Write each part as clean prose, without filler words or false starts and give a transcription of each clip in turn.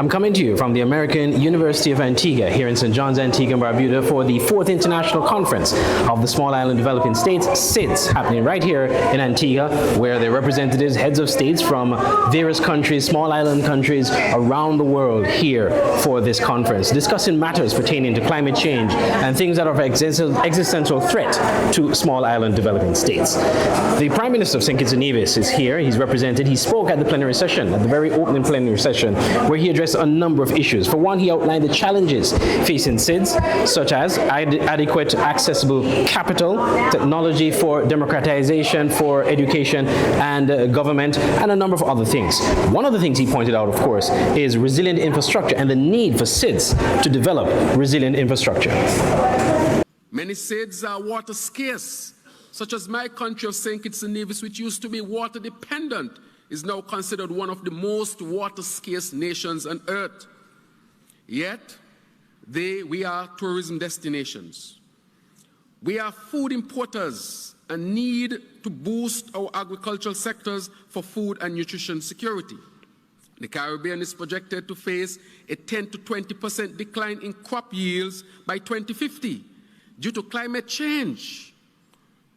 I'm coming to you from the American University of Antigua here in St. John's, Antigua and Barbuda for the 4th International Conference of the Small Island Developing States, SIDS, happening right here in Antigua, where the representatives, heads of states from various countries, small island countries around the world here for this conference, discussing matters pertaining to climate change and things that are of existential threat to small island developing states. The Prime Minister of St. Kitts and Nevis is here. He's represented. He spoke at the plenary session, at the very opening plenary session, where he addressed a number of issues. For one, he outlined the challenges facing SIDS, such as adequate accessible capital, technology for democratization, for education and government, and a number of other things. One of the things he pointed out, of course, is resilient infrastructure and the need for SIDS to develop resilient infrastructure. Many SIDS are water scarce, such as my country of St. Kitts and Nevis, which used to be water dependent, is now considered one of the most water scarce nations on earth. Yet, we are tourism destinations. We are food importers and need to boost our agricultural sectors for food and nutrition security. The Caribbean is projected to face a 10 to 20% decline in crop yields by 2050 due to climate change.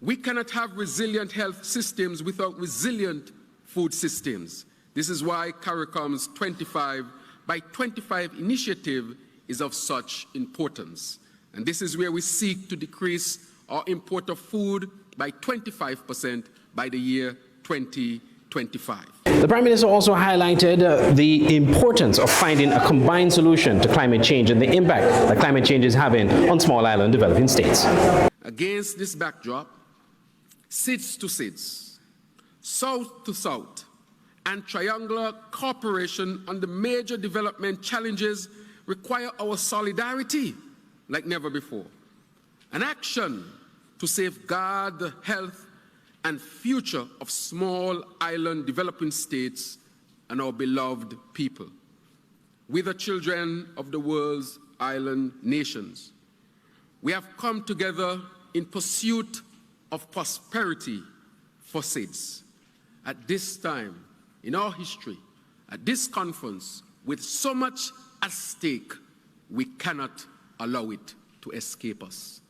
We cannot have resilient health systems without resilient food systems. This is why CARICOM's 25 by 25 initiative is of such importance. And this is where we seek to decrease our import of food by 25% by the year 2025. The Prime Minister also highlighted the importance of finding a combined solution to climate change and the impact that climate change is having on small island developing states. Against this backdrop, SIDS to SIDS, South to South, and triangular cooperation on the major development challenges require our solidarity like never before, an action to safeguard the health and future of small island developing states and our beloved people. We, the children of the world's island nations, we have come together in pursuit of prosperity for SIDS. At this time in our history, at this conference, with so much at stake, we cannot allow it to escape us.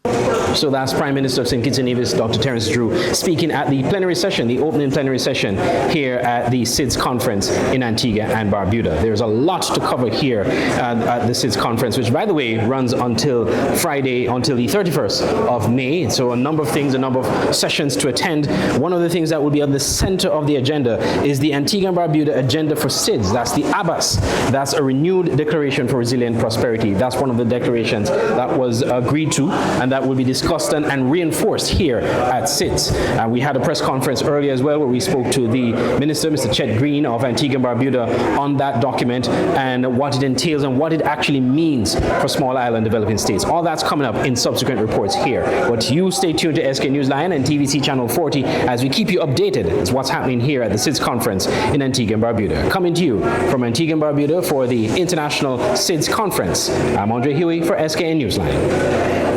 So that's Prime Minister of St. Kitts and Nevis, Dr. Terrance Drew, speaking at the plenary session, the opening plenary session here at the SIDS conference in Antigua and Barbuda. There's a lot to cover here at the SIDS conference, which, by the way, runs until Friday, until the 31st of May. So a number of things, a number of sessions to attend. One of the things that will be at the center of the agenda is the Antigua and Barbuda Agenda for SIDS. That's the ABAS. That's a renewed declaration for resilient prosperity. That's one of the declarations that was agreed to and that will be discussed and reinforced here at SIDS. We had a press conference earlier as well where we spoke to the Minister, Mr. Chet Green of Antigua and Barbuda, on that document and what it entails and what it actually means for small island developing states. All that's coming up in subsequent reports here. But you stay tuned to SKN Newsline and TVC Channel 40 as we keep you updated as what's happening here at the SIDS conference in Antigua and Barbuda. Coming to you from Antigua and Barbuda for the International SIDS Conference, I'm Huie for SKN Newsline.